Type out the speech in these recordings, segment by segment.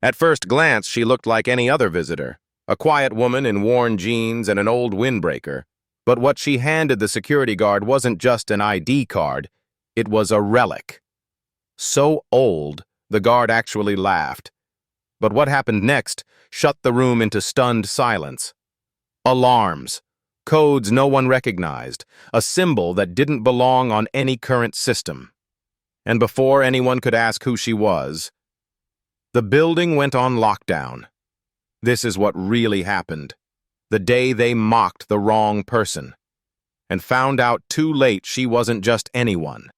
At first glance, she looked like any other visitor, a quiet woman in worn jeans and an old windbreaker. But what she handed the security guard wasn't just an ID card, it was a relic. So old, the guard actually laughed. But what happened next shut the room into stunned silence. Alarms. Codes no one recognized, a symbol that didn't belong on any current system. And before anyone could ask who she was, the building went on lockdown. This is what really happened. The day they mocked the wrong person and found out too late she wasn't just anyone.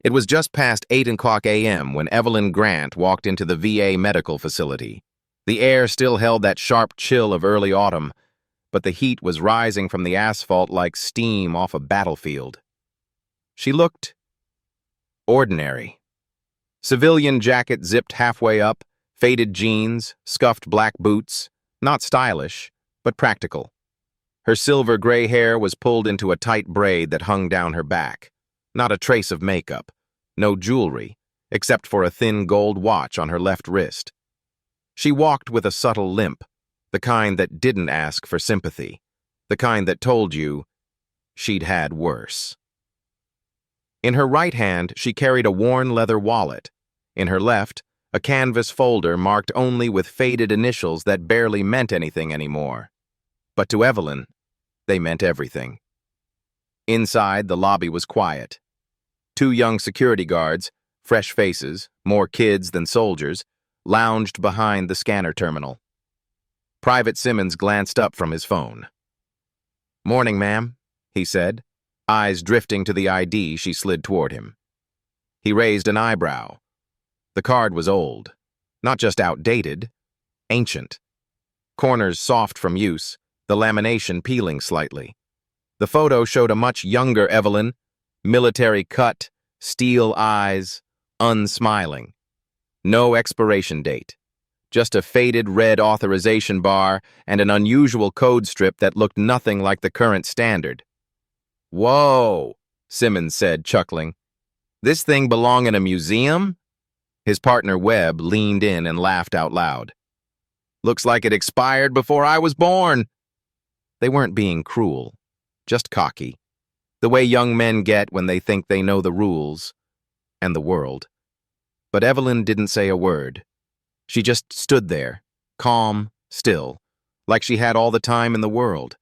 It was just past 8:00 a.m. when Evelyn Grant walked into the VA medical facility. The air still held that sharp chill of early autumn, but the heat was rising from the asphalt like steam off a battlefield. She looked ordinary. Civilian jacket zipped halfway up, faded jeans, scuffed black boots, not stylish, but practical. Her silver gray hair was pulled into a tight braid that hung down her back. Not a trace of makeup, no jewelry, except for a thin gold watch on her left wrist. She walked with a subtle limp, the kind that didn't ask for sympathy, the kind that told you she'd had worse. In her right hand, she carried a worn leather wallet. In her left, a canvas folder marked only with faded initials that barely meant anything anymore. But to Evelyn, they meant everything. Inside, the lobby was quiet. 2 young security guards, fresh faces, more kids than soldiers, lounged behind the scanner terminal. Private Simmons glanced up from his phone. "Morning, ma'am," he said, eyes drifting to the ID she slid toward him. He raised an eyebrow. The card was old, not just outdated, ancient. Corners soft from use, the lamination peeling slightly. The photo showed a much younger Evelyn, military cut, steel eyes, unsmiling. No expiration date, just a faded red authorization bar and an unusual code strip that looked nothing like the current standard. "Whoa," Simmons said, chuckling. "This thing belong in a museum?" His partner Webb leaned in and laughed out loud. "Looks like it expired before I was born." They weren't being cruel, just cocky, the way young men get when they think they know the rules and the world. But Evelyn didn't say a word. She just stood there, calm, still, like she had all the time in the world.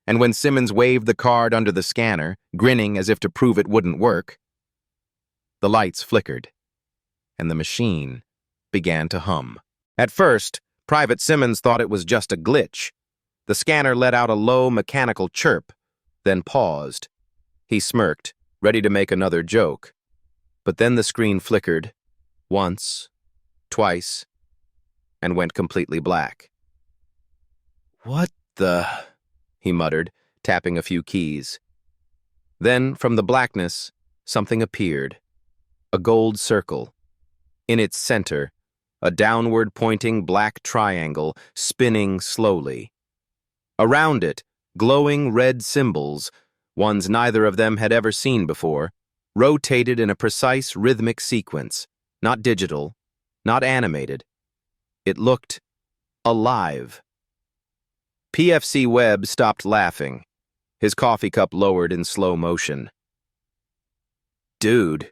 And when Simmons waved the card under the scanner, grinning as if to prove it wouldn't work, the lights flickered, and the machine began to hum. At first, Private Simmons thought it was just a glitch. The scanner let out a low mechanical chirp, then paused. He smirked, ready to make another joke. But then the screen flickered, once, twice, and went completely black. "What the?" he muttered, tapping a few keys. Then, from the blackness, something appeared. A gold circle. In its center, a downward-pointing black triangle spinning slowly. Around it, glowing red symbols, ones neither of them had ever seen before, rotated in a precise rhythmic sequence, not digital, not animated. It looked alive. PFC Webb stopped laughing, his coffee cup lowered in slow motion. "Dude,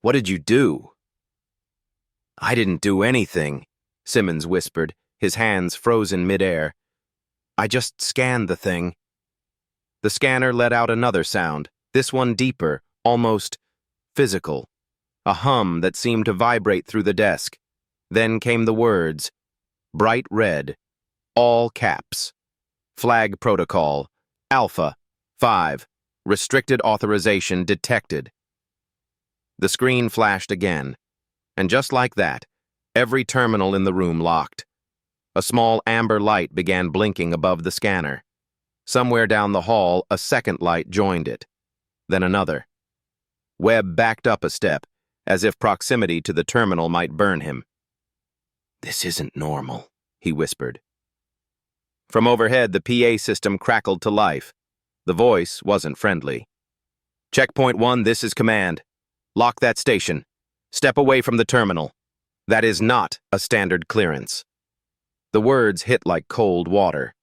what did you do?" "I didn't do anything," Simmons whispered, his hands frozen midair. "I just scanned the thing." The scanner let out another sound, this one deeper, almost physical. A hum that seemed to vibrate through the desk. Then came the words, bright red, all caps. Flag protocol, Alpha 5, restricted authorization detected. The screen flashed again, and just like that, every terminal in the room locked. A small amber light began blinking above the scanner. Somewhere down the hall, a second light joined it. Then another. Webb backed up a step, as if proximity to the terminal might burn him. "This isn't normal," he whispered. From overhead, the PA system crackled to life. The voice wasn't friendly. "Checkpoint 1, this is command. Lock that station. Step away from the terminal. That is not a standard clearance. The words hit like cold water.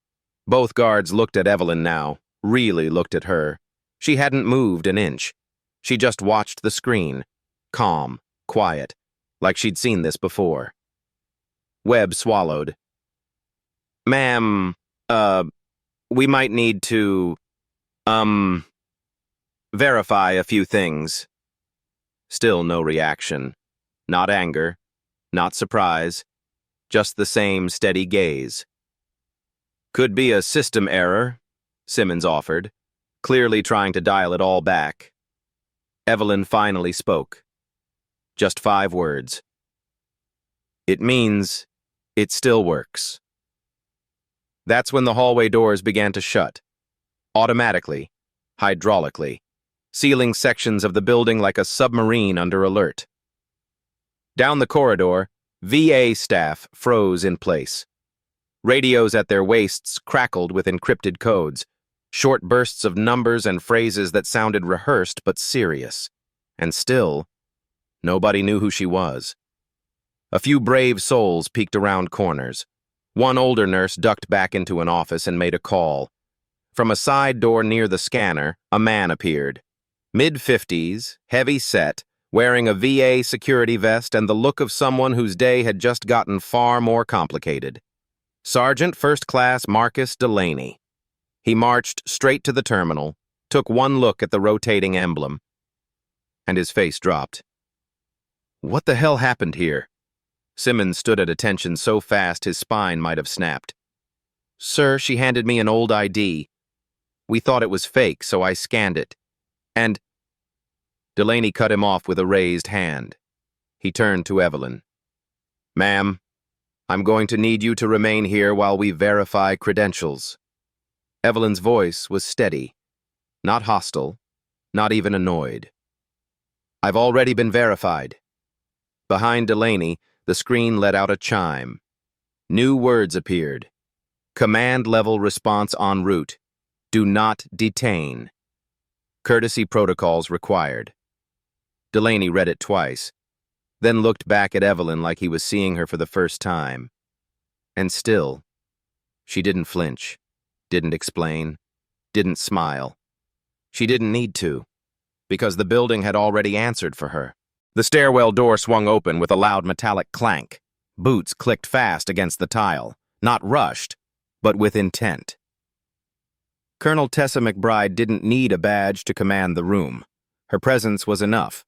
Both guards looked at Evelyn now, really looked at her. She hadn't moved an inch. She just watched the screen, calm, quiet, like she'd seen this before. Webb swallowed. Ma'am, we might need to, verify a few things. Still no reaction. Not anger, not surprise, just the same steady gaze. Could be a system error, Simmons offered, clearly trying to dial it all back. Evelyn finally spoke. Just 5 words. It means it still works. That's when the hallway doors began to shut. Automatically, hydraulically, sealing sections of the building like a submarine under alert. Down the corridor, VA staff froze in place. Radios at their waists crackled with encrypted codes, short bursts of numbers and phrases that sounded rehearsed but serious. And still, nobody knew who she was. A few brave souls peeked around corners. One older nurse ducked back into an office and made a call. From a side door near the scanner, a man appeared. Mid-50s, heavy-set, wearing a VA security vest and the look of someone whose day had just gotten far more complicated. Sergeant First Class Marcus Delaney. He marched straight to the terminal, took one look at the rotating emblem, and his face dropped. What the hell happened here? Simmons stood at attention so fast his spine might have snapped. Sir, she handed me an old ID. We thought it was fake, so I scanned it. And... Delaney cut him off with a raised hand. He turned to Evelyn. Ma'am, I'm going to need you to remain here while we verify credentials. Evelyn's voice was steady, not hostile, not even annoyed. I've already been verified. Behind Delaney, the screen let out a chime. New words appeared. Command-level response en route. Do not detain. Courtesy protocols required. Delaney read it twice, then looked back at Evelyn like he was seeing her for the first time. And still, she didn't flinch, didn't explain, didn't smile. She didn't need to, because the building had already answered for her. The stairwell door swung open with a loud metallic clank. Boots clicked fast against the tile, not rushed, but with intent. Colonel Tessa McBride didn't need a badge to command the room. Her presence was enough.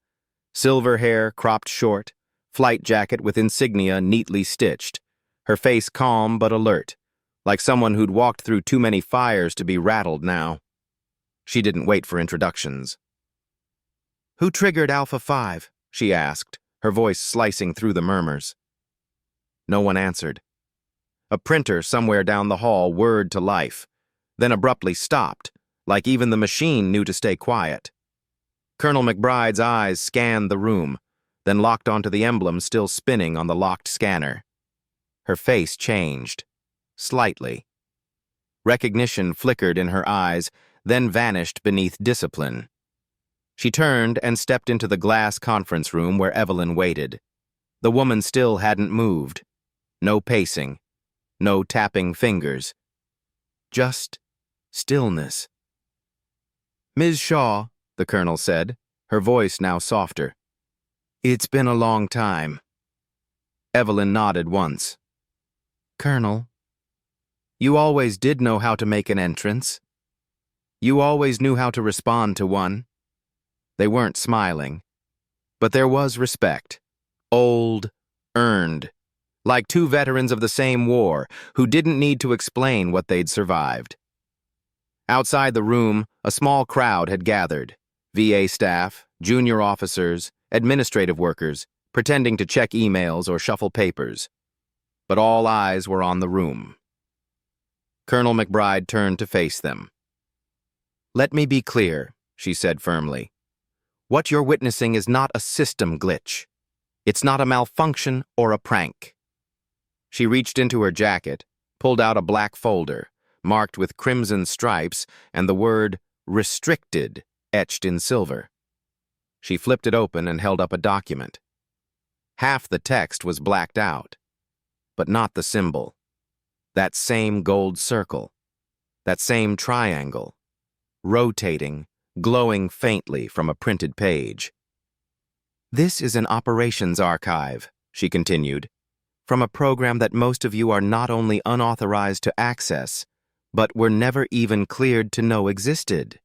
Silver hair cropped short, flight jacket with insignia neatly stitched, her face calm but alert, like someone who'd walked through too many fires to be rattled now. She didn't wait for introductions. Who triggered Alpha 5? She asked, her voice slicing through the murmurs. No one answered. A printer somewhere down the hall whirred to life, then abruptly stopped, like even the machine knew to stay quiet. Colonel McBride's eyes scanned the room, then locked onto the emblem still spinning on the locked scanner. Her face changed, slightly. Recognition flickered in her eyes, then vanished beneath discipline. She turned and stepped into the glass conference room where Evelyn waited. The woman still hadn't moved. No pacing, no tapping fingers. Just stillness. Ms. Shaw, the colonel said, her voice now softer. It's been a long time. Evelyn nodded once. Colonel, you always did know how to make an entrance. You always knew how to respond to one. They weren't smiling, but there was respect. Old, earned, like 2 veterans of the same war who didn't need to explain what they'd survived. Outside the room, a small crowd had gathered. VA staff, junior officers, administrative workers, pretending to check emails or shuffle papers. But all eyes were on the room. Colonel McBride turned to face them. Let me be clear, she said firmly. What you're witnessing is not a system glitch. It's not a malfunction or a prank. She reached into her jacket, pulled out a black folder, marked with crimson stripes and the word restricted etched in silver. She flipped it open and held up a document. Half the text was blacked out, but not the symbol. That same gold circle, that same triangle, rotating, glowing faintly from a printed page. "This is an operations archive," she continued, "from a program that most of you are not only unauthorized to access, but were never even cleared to know existed."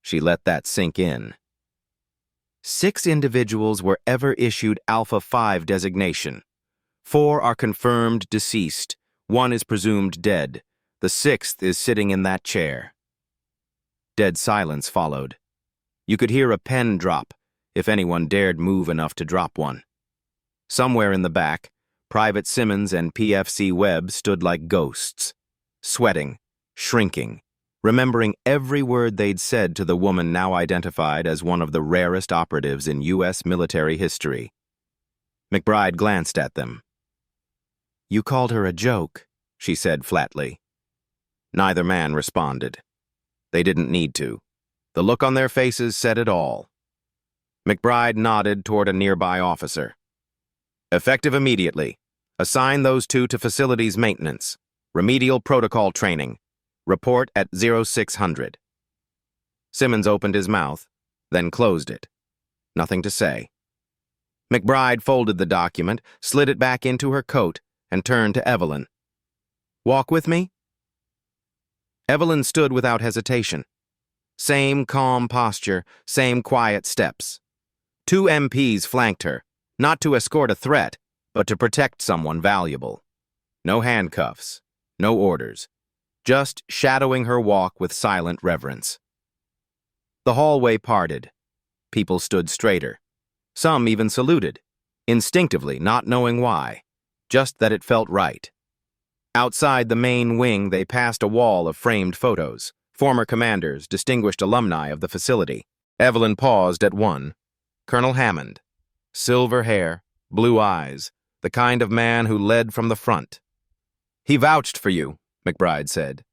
She let that sink in. 6 individuals were ever issued Alpha 5 designation. 4 are confirmed deceased. 1 is presumed dead. The 6th is sitting in that chair. Dead silence followed. You could hear a pen drop, if anyone dared move enough to drop one. Somewhere in the back, Private Simmons and PFC Webb stood like ghosts, sweating, shrinking, remembering every word they'd said to the woman now identified as one of the rarest operatives in U.S. military history. McBride glanced at them. "You called her a joke," she said flatly. Neither man responded. They didn't need to. The look on their faces said it all. McBride nodded toward a nearby officer. "Effective immediately. Assign those 2 to facilities maintenance. Remedial protocol training. Report at 0600. Simmons opened his mouth, then closed it. Nothing to say. McBride folded the document, slid it back into her coat, and turned to Evelyn. "Walk with me?" Evelyn stood without hesitation. Same calm posture, same quiet steps. 2 MPs flanked her, not to escort a threat, but to protect someone valuable. No handcuffs, no orders, just shadowing her walk with silent reverence. The hallway parted. People stood straighter. Some even saluted, instinctively, not knowing why, just that it felt right. Outside the main wing, they passed a wall of framed photos, former commanders, distinguished alumni of the facility. Evelyn paused at one. Colonel Hammond. Silver hair, blue eyes, the kind of man who led from the front. "He vouched for you," McBride said.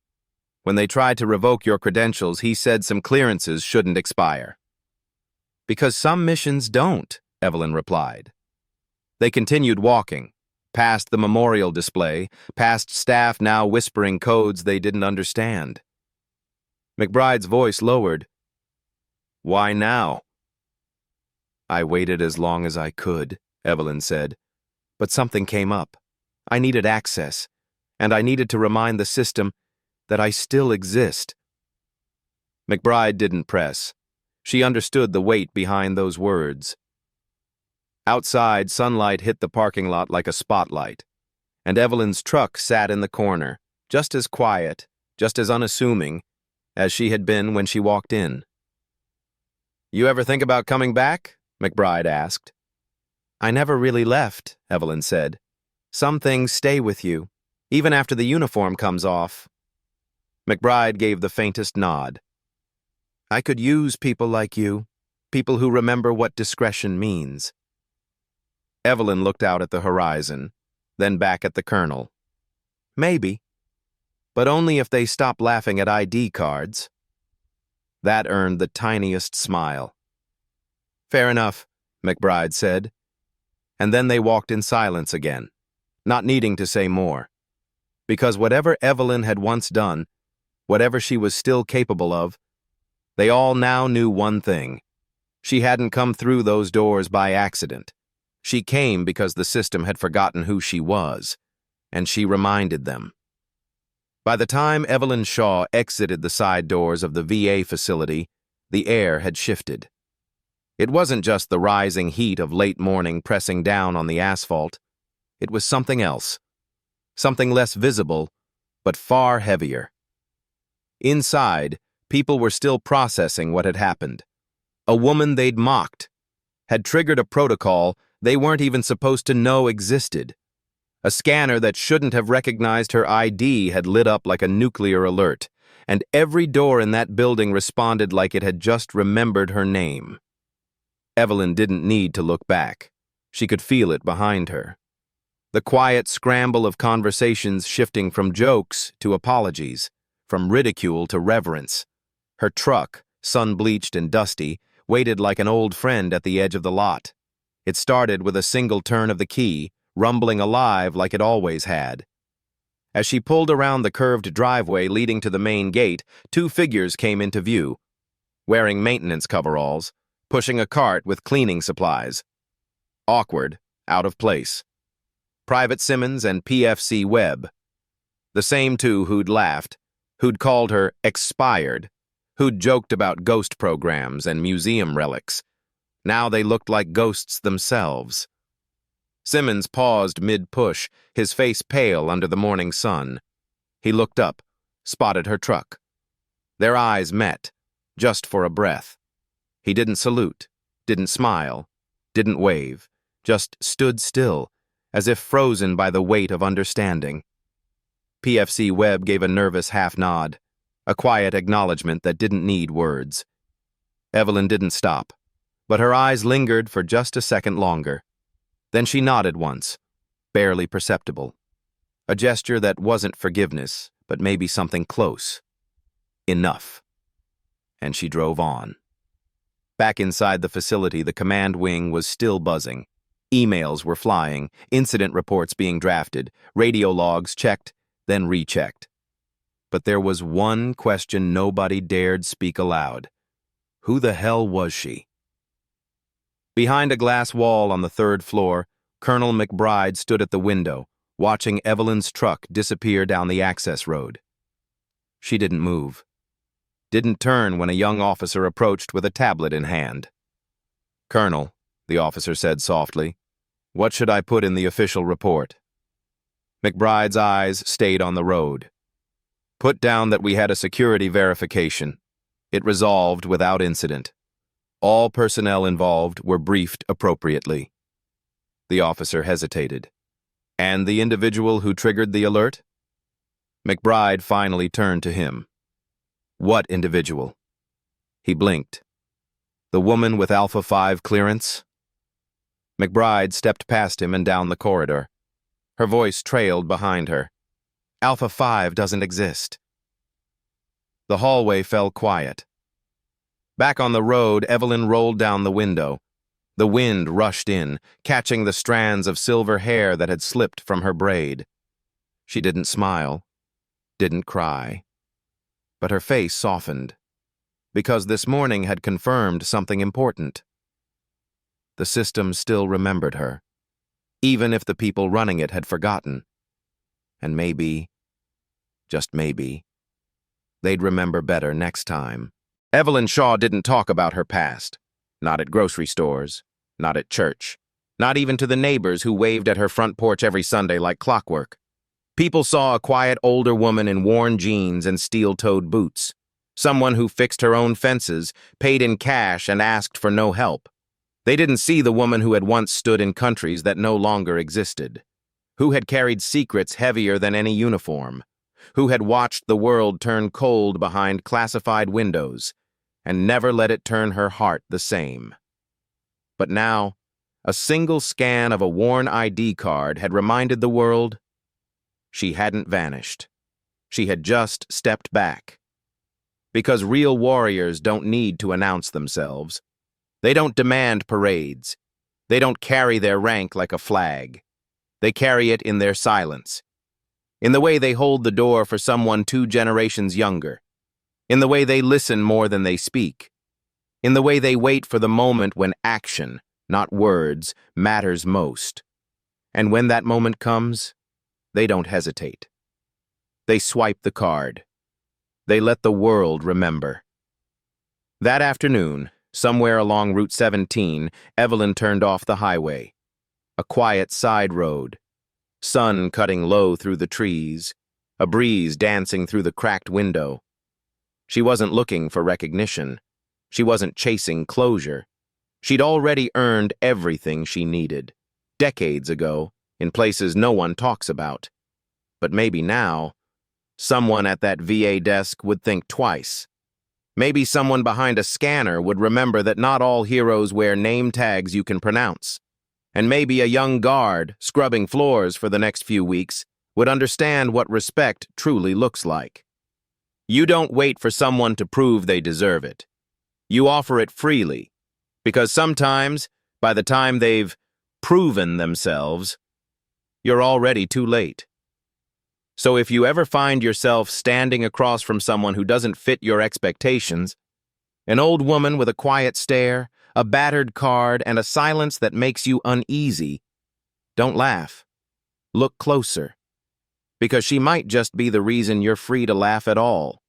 "When they tried to revoke your credentials, he said some clearances shouldn't expire." "Because some missions don't," Evelyn replied. They continued walking, past the memorial display, past staff now whispering codes they didn't understand. McBride's voice lowered. "Why now?" "I waited as long as I could," Evelyn said. "But something came up. I needed access, and I needed to remind the system that I still exist." McBride didn't press. She understood the weight behind those words. Outside, sunlight hit the parking lot like a spotlight, and Evelyn's truck sat in the corner, just as quiet, just as unassuming, as she had been when she walked in. "You ever think about coming back?" McBride asked. "I never really left," Evelyn said. "Some things stay with you, even after the uniform comes off." McBride gave the faintest nod. "I could use people like you, people who remember what discretion means." Evelyn looked out at the horizon, then back at the colonel. "Maybe, but only if they stop laughing at ID cards." That earned the tiniest smile. "Fair enough," McBride said. And then they walked in silence again, not needing to say more. Because whatever Evelyn had once done, whatever she was still capable of, they all now knew one thing. She hadn't come through those doors by accident. She came because the system had forgotten who she was, and she reminded them. By the time Evelyn Shaw exited the side doors of the VA facility, the air had shifted. It wasn't just the rising heat of late morning pressing down on the asphalt. It was something else. Something less visible, but far heavier. Inside, people were still processing what had happened. A woman they'd mocked had triggered a protocol they weren't even supposed to know existed. A scanner that shouldn't have recognized her ID had lit up like a nuclear alert, and every door in that building responded like it had just remembered her name. Evelyn didn't need to look back. She could feel it behind her. The quiet scramble of conversations shifting from jokes to apologies, from ridicule to reverence. Her truck, sun-bleached and dusty, waited like an old friend at the edge of the lot. It started with a single turn of the key, rumbling alive like it always had. As she pulled around the curved driveway leading to the main gate, two figures came into view, wearing maintenance coveralls, pushing a cart with cleaning supplies. Awkward, out of place. Private Simmons and PFC Webb. The same two who'd laughed, who'd called her expired, who'd joked about ghost programs and museum relics. Now they looked like ghosts themselves. Simmons paused mid-push, his face pale under the morning sun. He looked up, spotted her truck. Their eyes met, just for a breath. He didn't salute, didn't smile, didn't wave, just stood still, as if frozen by the weight of understanding. PFC Webb gave a nervous half-nod, a quiet acknowledgement that didn't need words. Evelyn didn't stop, but her eyes lingered for just a second longer. Then she nodded once, barely perceptible. A gesture that wasn't forgiveness, but maybe something close. Enough. And she drove on. Back inside the facility, the command wing was still buzzing. Emails were flying, incident reports being drafted, radio logs checked, then rechecked. But there was one question nobody dared speak aloud. Who the hell was she? Behind a glass wall on the third floor, Colonel McBride stood at the window, watching Evelyn's truck disappear down the access road. She didn't move. Didn't turn when a young officer approached with a tablet in hand. "Colonel," the officer said softly, "what should I put in the official report?" McBride's eyes stayed on the road. "Put down that we had a security verification. It resolved without incident. All personnel involved were briefed appropriately." The officer hesitated. "And the individual who triggered the alert?" McBride finally turned to him. "What individual?" He blinked. "The woman with Alpha 5 clearance?" McBride stepped past him and down the corridor. Her voice trailed behind her. "Alpha 5 doesn't exist." The hallway fell quiet. Back on the road, Evelyn rolled down the window. The wind rushed in, catching the strands of silver hair that had slipped from her braid. She didn't smile, didn't cry. But her face softened, because this morning had confirmed something important. The system still remembered her, even if the people running it had forgotten. And maybe, just maybe, they'd remember better next time. Evelyn Shaw didn't talk about her past. Not at grocery stores, not at church, not even to the neighbors who waved at her front porch every Sunday like clockwork. People saw a quiet older woman in worn jeans and steel-toed boots, someone who fixed her own fences, paid in cash, and asked for no help. They didn't see the woman who had once stood in countries that no longer existed, who had carried secrets heavier than any uniform, who had watched the world turn cold behind classified windows, and never let it turn her heart the same. But now, a single scan of a worn ID card had reminded the world she hadn't vanished. She had just stepped back. Because real warriors don't need to announce themselves. They don't demand parades. They don't carry their rank like a flag. They carry it in their silence. In the way they hold the door for someone 2 generations younger. In the way they listen more than they speak. In the way they wait for the moment when action, not words, matters most. And when that moment comes, they don't hesitate. They swipe the card. They let the world remember. That afternoon, somewhere along Route 17, Evelyn turned off the highway. A quiet side road. Sun cutting low through the trees. A breeze dancing through the cracked window. She wasn't looking for recognition. She wasn't chasing closure. She'd already earned everything she needed. Decades ago, in places no one talks about. But maybe now, someone at that VA desk would think twice. Maybe someone behind a scanner would remember that not all heroes wear name tags you can pronounce. And maybe a young guard, scrubbing floors for the next few weeks, would understand what respect truly looks like. You don't wait for someone to prove they deserve it. You offer it freely, because sometimes By the time they've proven themselves, you're already too late. So if you ever find yourself standing across from someone who doesn't fit your expectations, an old woman with a quiet stare, a battered card, and a silence that makes you uneasy, don't laugh. Look closer, because she might just be the reason you're free to laugh at all.